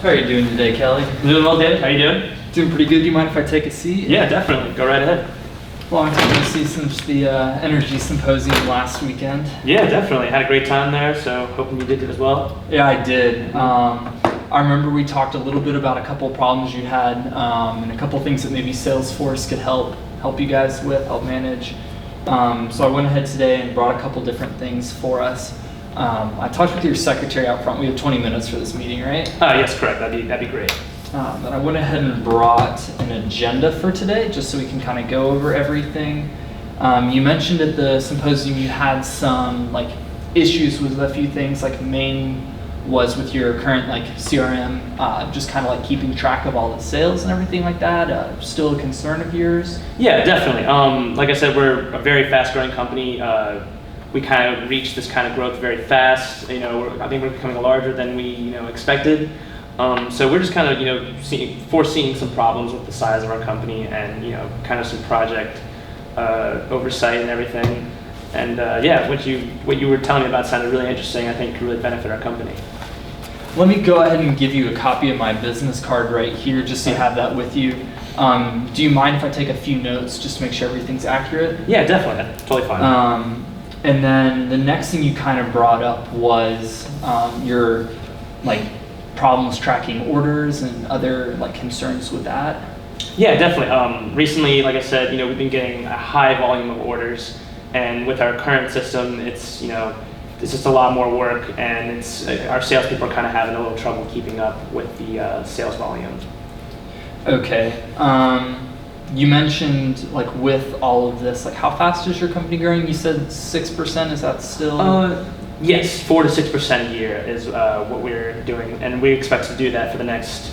How are you doing today, Kelly? Doing well, David. How you doing? Doing pretty good. Do you mind if I take a seat? Yeah, definitely. Go right ahead. Long time no see since the Energy Symposium last weekend. Yeah, definitely. Had a great time there, so hoping you did it as well. Yeah, I did. I remember we talked a little bit about a couple problems you had and a couple things that maybe Salesforce could help you guys with, help manage. So I went ahead today and brought a couple different things for us. I talked with your secretary out front. We have 20 minutes for this meeting, right? Yes, correct. That'd be great. And I went ahead and brought an agenda for today, just so we can kind of go over everything. You mentioned at the symposium you had some issues with a few things, main was with your current CRM, just kind of keeping track of all the sales and everything like that. Still a concern of yours? Yeah, definitely. Like I said, we're a very fast-growing company. We kind of reached this kind of growth very fast. I think we're becoming larger than we expected. So we're just kind of foreseeing some problems with the size of our company and kind of some project oversight and everything. And what you were telling me about sounded really interesting. I think could really benefit our company. Let me go ahead and give you a copy of my business card right here, just so you have that with you. Do you mind if I take a few notes just to make sure everything's accurate? Yeah, definitely. That's totally fine. And then the next thing you kind of brought up was your problems tracking orders and other concerns with that. Yeah, definitely. Recently, like I said, we've been getting a high volume of orders, and with our current system, it's just a lot more work, and our salespeople are kind of having a little trouble keeping up with the sales volume. Okay. You mentioned with all of this, how fast is your company growing? You said 6%. Is that still? Yes, 4 to 6% a year is what we're doing, and we expect to do that for the next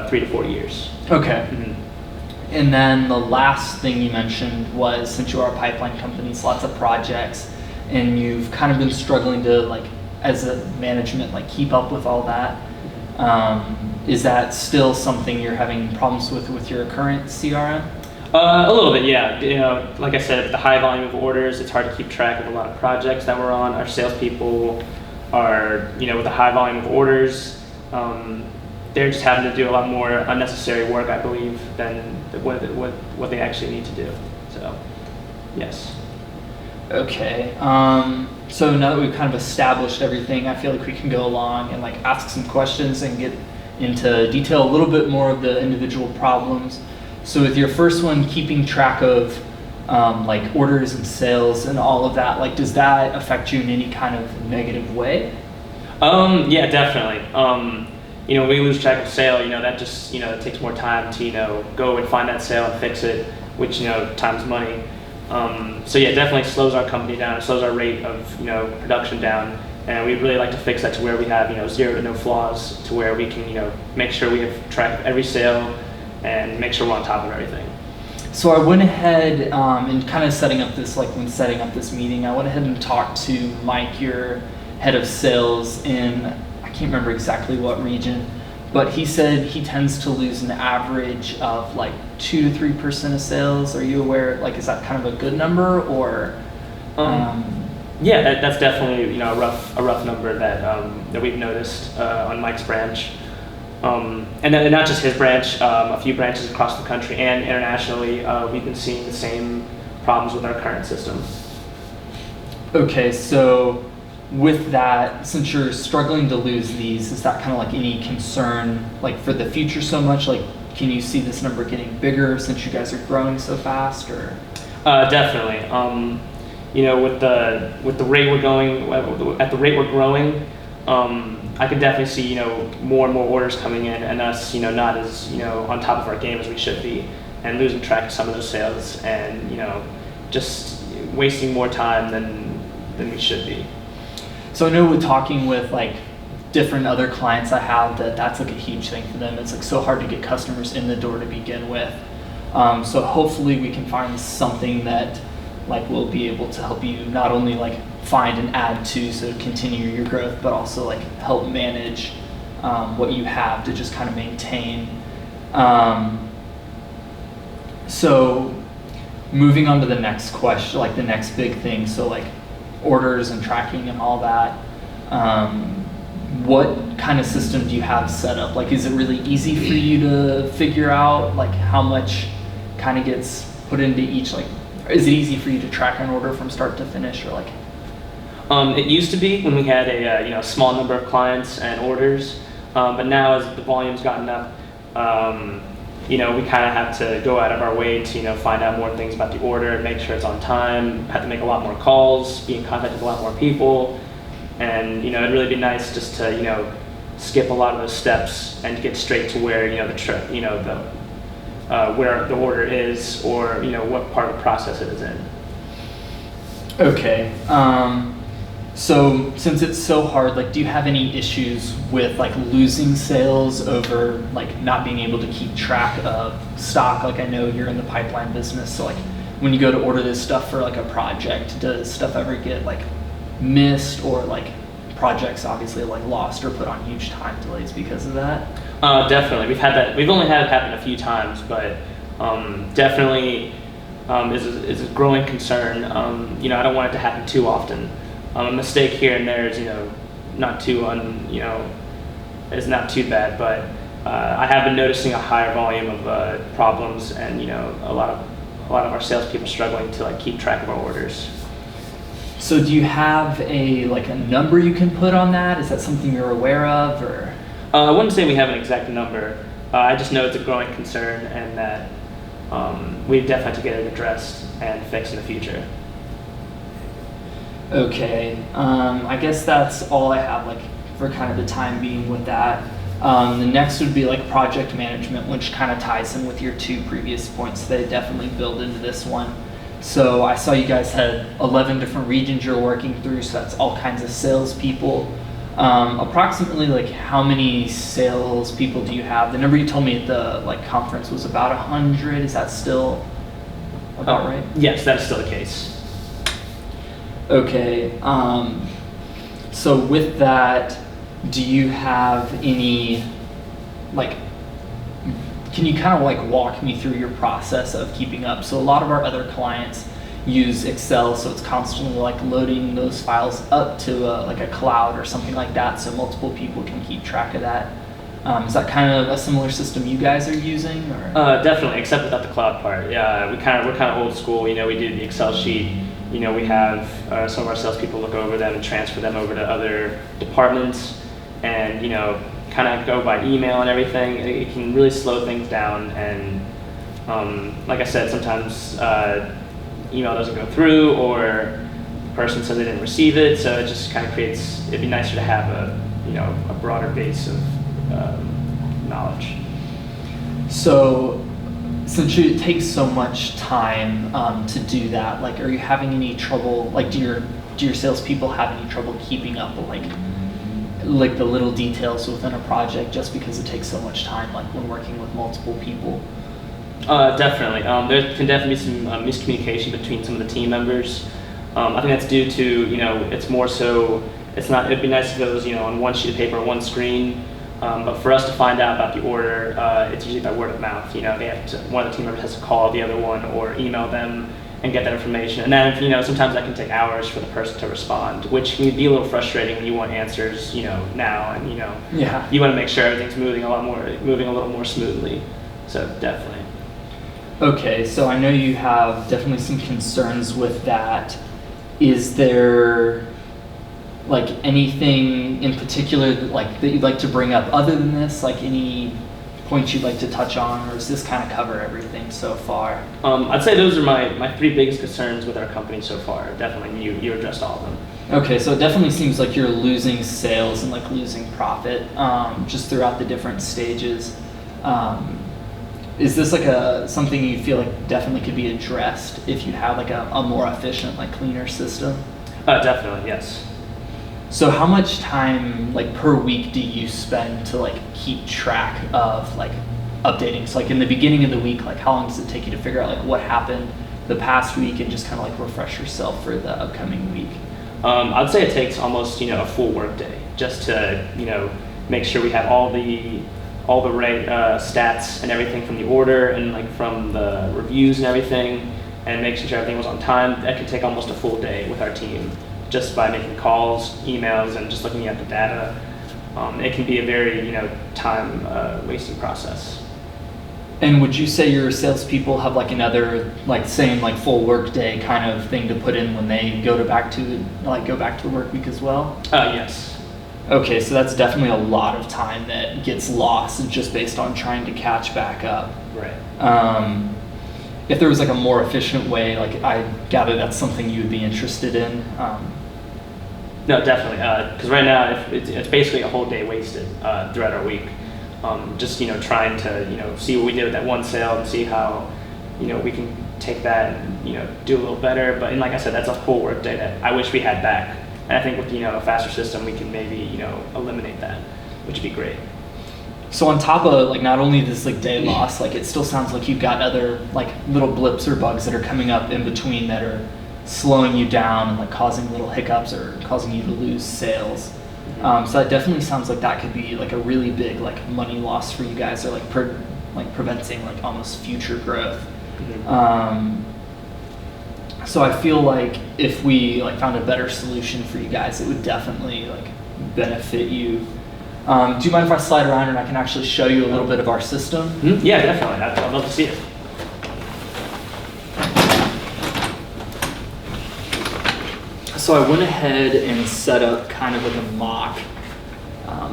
3 to 4 years. Okay. Mm-hmm. And then the last thing you mentioned was, since you are a pipeline company, it's lots of projects, and you've kind of been struggling to as a management keep up with all that. Is that still something you're having problems with your current CRM? A little bit, yeah. Like I said, the high volume of orders, it's hard to keep track of a lot of projects that we're on. Our salespeople are, with the high volume of orders, they're just having to do a lot more unnecessary work, I believe, than what they actually need to do. So, yes. Okay. So now that we've kind of established everything, I feel like we can go along and ask some questions and get into detail a little bit more of the individual problems. So with your first one, keeping track of orders and sales and all of that, does that affect you in any kind of negative way? Yeah, definitely. When we lose track of sale, that just it takes more time to go and find that sale and fix it, which time's money. So yeah, it definitely slows our company down. It slows our rate of production down, and we'd really like to fix that to where we have 0 to no flaws, to where we can make sure we have track of every sale and make sure we're on top of everything. So I went ahead and kind of setting up this when setting up this meeting, I went ahead and talked to Mike, your head of sales in, I can't remember exactly what region, but he said he tends to lose an average of 2 to 3% of sales. Are you aware? Is that kind of a good number, or? Yeah, that's definitely a rough number that we've noticed on Mike's branch, and not just his branch. A few branches across the country and internationally, we've been seeing the same problems with our current system. Okay, so with that, since you're struggling to lose these, is that kind of any concern for the future so much? Can you see this number getting bigger since you guys are growing so fast, or? Definitely. With the rate we're going at the rate we're growing, I can definitely see more and more orders coming in, and us not as on top of our game as we should be, and losing track of some of those sales, and just wasting more time than we should be. So I know with talking with different other clients I have, that's a huge thing for them. It's so hard to get customers in the door to begin with. So hopefully we can find something that will be able to help you not only find and add to, so continue your growth, but also help manage what you have to just kind of maintain. So moving on to the next question, the next big thing. So orders and tracking and all that. what kind of system do you have set up? Like, is it really easy for you to figure out like how much kind of gets put into each, like, is it easy for you to track an order from start to finish, or like? It used to be when we had a small number of clients and orders, but now as the volume's gotten up, we kind of have to go out of our way to find out more things about the order, make sure it's on time, have to make a lot more calls, be in contact with a lot more people, and it'd really be nice just to skip a lot of those steps and get straight to where where the order is, or what part of the process it is in. Okay. So since it's so hard, like, do you have any issues with like losing sales over like not being able to keep track of stock? Like, I know you're in the pipeline business, so like when you go to order this stuff for like a project, does stuff ever get like missed, or like projects obviously like lost or put on huge time delays because of that? Definitely, we've had that. We've only had it happen a few times, but definitely is a growing concern. I don't want it to happen too often. A mistake here and there is not too is not too bad, but I have been noticing a higher volume of problems, and a lot of our salespeople struggling to like keep track of our orders. So do you have a number you can put on that? Is that something you're aware of, or? I wouldn't say we have an exact number. I just know it's a growing concern, and that we definitely have to get it addressed and fixed in the future. Okay, I guess that's all I have for kind of the time being with that. The next would be like project management, which kind of ties in with your two previous points. They definitely build into this one. So I saw you guys had 11 different regions you're working through, so that's all kinds of salespeople. Approximately like how many salespeople do you have? The number you told me at the conference was about 100. Is that still about right? Yes, that is still the case. Okay, so with that, do you have any, can you kind of walk me through your process of keeping up? So a lot of our other clients use Excel, so it's constantly loading those files up to a cloud or something like that, so multiple people can keep track of that. Is that kind of a similar system you guys are using, or? Definitely, except without the cloud part. Yeah, we're kind of old school. We do the Excel sheet. We have some of our salespeople look over them and transfer them over to other departments, and kind of go by email and everything. It can really slow things down, and like I said, sometimes email doesn't go through, or the person says they didn't receive it. So it just kind of creates. It'd be nicer to have a broader base of knowledge. So, since it takes so much time to do that, are you having any trouble? Do your salespeople have any trouble keeping up with the little details within a project, just because it takes so much time, when working with multiple people? Definitely. There can definitely be some miscommunication between some of the team members. I think that's due to it's more so. It's not. It'd be nice if it was on one sheet of paper, one screen. But for us to find out about the order, it's usually by word of mouth. They have to, one of the team members has to call the other one or email them and get that information. And then sometimes that can take hours for the person to respond, which can be a little frustrating when you want answers now, and Yeah. you want to make sure everything's moving a little more smoothly. So definitely. Okay, so I know you have definitely some concerns with that. Is there anything in particular that you'd like to bring up other than this? Any points you'd like to touch on, or does this kind of cover everything so far? I'd say those are my three biggest concerns with our company so far. Definitely, you addressed all of them. Okay, so it definitely seems like you're losing sales and losing profit just throughout the different stages. Is this something you feel definitely could be addressed if you have a more efficient, cleaner system? Definitely, yes. So how much time per week do you spend to keep track of updating? So in the beginning of the week, how long does it take you to figure out what happened the past week, and just kind of refresh yourself for the upcoming week? I'd say it takes almost a full work day just to make sure we have all the right stats and everything from the order, and from the reviews and everything, and making sure everything was on time. That could take almost a full day with our team, just by making calls, emails, and just looking at the data. it can be a very, time wasting process. And would you say your salespeople have like another, like same like full work day kind of thing to put in when they go back to the work week as well? Yes. Okay, so that's definitely a lot of time that gets lost just based on trying to catch back up. Right. If there was like a more efficient way, like I gather that's something you would be interested in. No, definitely. Because right now it's basically a whole day wasted throughout our week. Just trying to see what we did with that one sale and see how we can take that and do a little better. But and like I said, that's a full work day that I wish we had back. And I think with a faster system, we can maybe eliminate that, which would be great. So on top of like not only this like day loss, like it still sounds like you've got other like little blips or bugs that are coming up in between that are slowing you down and like causing little hiccups or causing you to lose sales. So that definitely sounds like that could be like a really big like money loss for you guys, or like preventing like almost future growth. So I feel like if we like found a better solution for you guys, it would definitely like benefit you. Do you mind if I slide around and I can actually show you a little bit of our system? Yeah, definitely. I'd love to see it. So I went ahead and set up kind of like a mock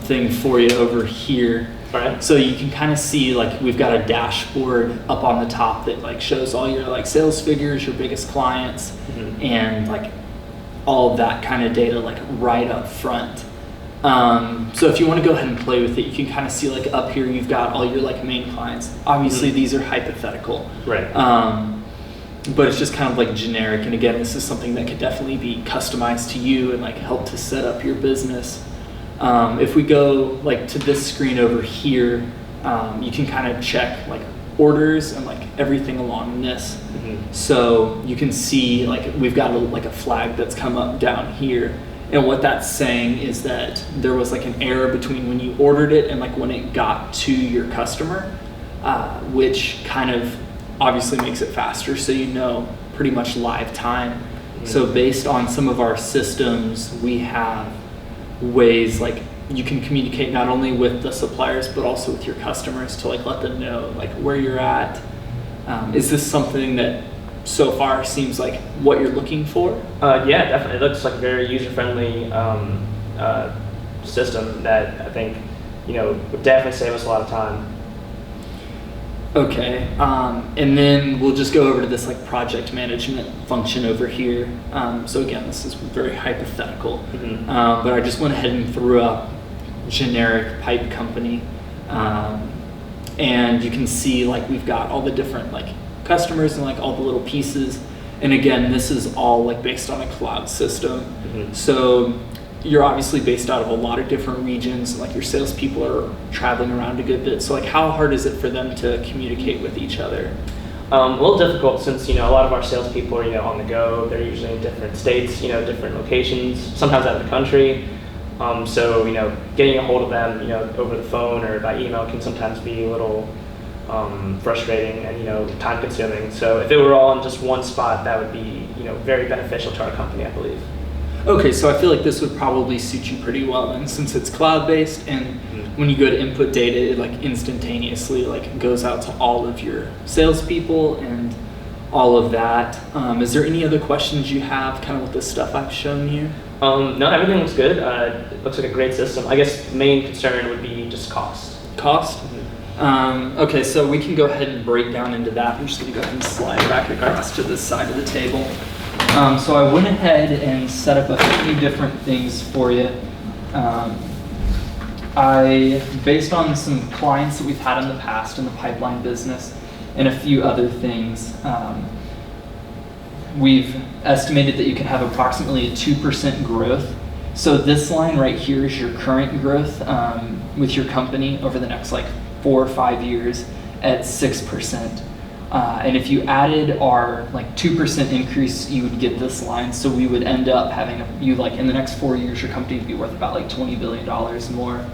thing for you over here. All right. So you can kind of see like we've got a dashboard up on the top that like shows all your like sales figures, your biggest clients, and like all of that kind of data like right up front. So if you want to go ahead and play with it, you can kind of see like up here you've got all your like main clients. Obviously these are hypothetical. Right. But it's just kind of like generic, and again, this is something that could definitely be customized to you and like help to set up your business. If we go like to this screen over here, you can kind of check like orders and like everything along this. So you can see like we've got a flag that's come up down here, and what that's saying is that there was like an error between when you ordered it and like when it got to your customer, which kind of obviously makes it faster, so pretty much live time. So based on some of our systems, we have ways like you can communicate not only with the suppliers but also with your customers to like let them know like where you're at. Is this something that so far seems like what you're looking for? Yeah, definitely. It looks like a very user-friendly system that I think would definitely save us a lot of time. Okay, and then we'll just go over to this like project management function over here. So again, this is very hypothetical, but I just went ahead and threw up generic pipe company, and you can see like we've got all the different like customers and like all the little pieces. And again, this is all like based on a cloud system. So you're obviously based out of a lot of different regions, like your salespeople are traveling around a good bit. So like how hard is it for them to communicate with each other? A little difficult since a lot of our salespeople are on the go. They're usually in different states, different locations, sometimes out of the country. So getting a hold of them over the phone or by email can sometimes be a little frustrating and time consuming. So if it were all in just one spot, that would be very beneficial to our company, I believe. Okay, so I feel like this would probably suit you pretty well, and since it's cloud-based, and when you go to input data, it like instantaneously like goes out to all of your salespeople and all of that. Is there any other questions you have, kind of with the stuff I've shown you? No, everything looks good. It looks like a great system. I guess the main concern would be just cost. Cost? Okay, so we can go ahead and break down into that. I'm just going to go ahead and slide back across to this side of the table. So I went ahead and set up a few different things for you. Based on some clients that we've had in the past in the pipeline business and a few other things, we've estimated that you can have approximately a 2% growth. So this line right here is your current growth with your company over the next like 4 or 5 years at 6%. And if you added our like 2% increase, you would get this line. So we would end up having in the next 4 years, your company would be worth about like $20 billion more.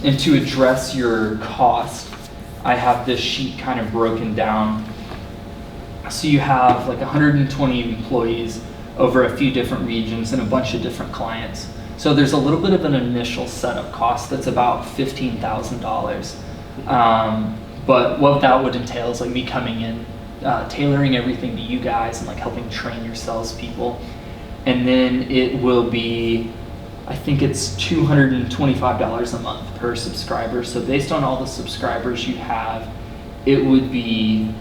And to address your cost, I have this sheet kind of broken down. So you have like 120 employees over a few different regions and a bunch of different clients. So there's a little bit of an initial setup cost that's about $15,000. But what that would entail is like me coming in, tailoring everything to you guys and like helping train your salespeople. And then it will be, I think it's $225 a month per subscriber. So based on all the subscribers you have, it would be,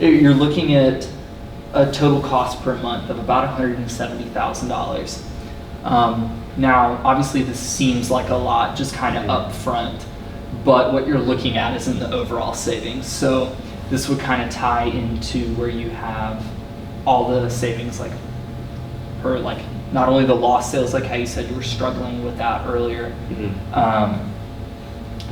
you're looking at a total cost per month of about $170,000. Now, obviously this seems like a lot just kind of upfront, but what you're looking at is in the overall savings. So this would kind of tie into where you have all the savings, like per like not only the lost sales, like how you said you were struggling with that earlier,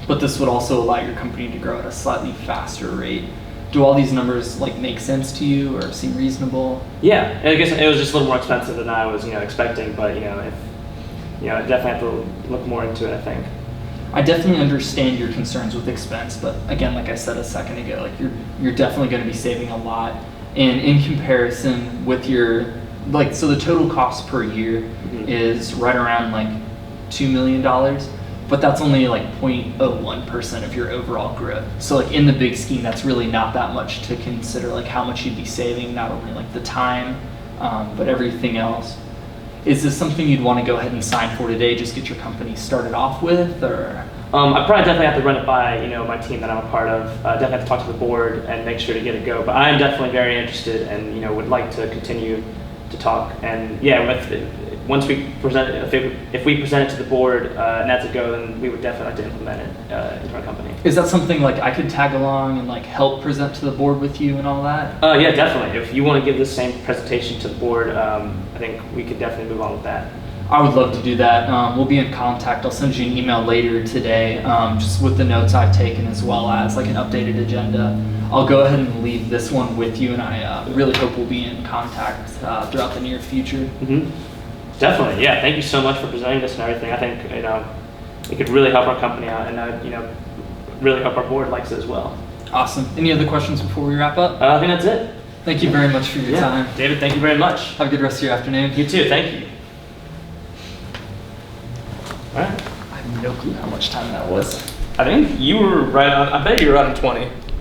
but this would also allow your company to grow at a slightly faster rate. Do all these numbers like make sense to you or seem reasonable? Yeah, I guess it was just a little more expensive than I was, expecting, but if I definitely have to look more into it, I think. I definitely understand your concerns with expense, but again, like I said a second ago, like you're definitely going to be saving a lot. And in comparison with your so the total cost per year is right around like $2 million, but that's only like 0.01% of your overall growth. So like in the big scheme, that's really not that much to consider like how much you'd be saving, not only like the time, but everything else. Is this something you'd want to go ahead and sign for today, just get your company started off with, or? I probably definitely have to run it by, my team that I'm a part of. Definitely have to talk to the board and make sure to get it go. But I'm definitely very interested and, would like to continue to talk. And yeah, once we present it, if we present it to the board and that's a go, then we would definitely like to implement it into our company. Is that something like I could tag along and like help present to the board with you and all that? Yeah, definitely. If you want to give the same presentation to the board, I think we could definitely move on with that. I would love to do that. We'll be in contact. I'll send you an email later today, just with the notes I've taken as well as like an updated agenda. I'll go ahead and leave this one with you, and I really hope we'll be in contact throughout the near future. Definitely, yeah. Thank you so much for presenting this and everything. I think it could really help our company out, and really hope our board likes it as well. Awesome. Any other questions before we wrap up? I think that's it. Thank you very much for your time. David, thank you very much. Have a good rest of your afternoon. You too. Thank you. All right. I have no clue how much time that was. I think you were right on, I bet you were right on 20.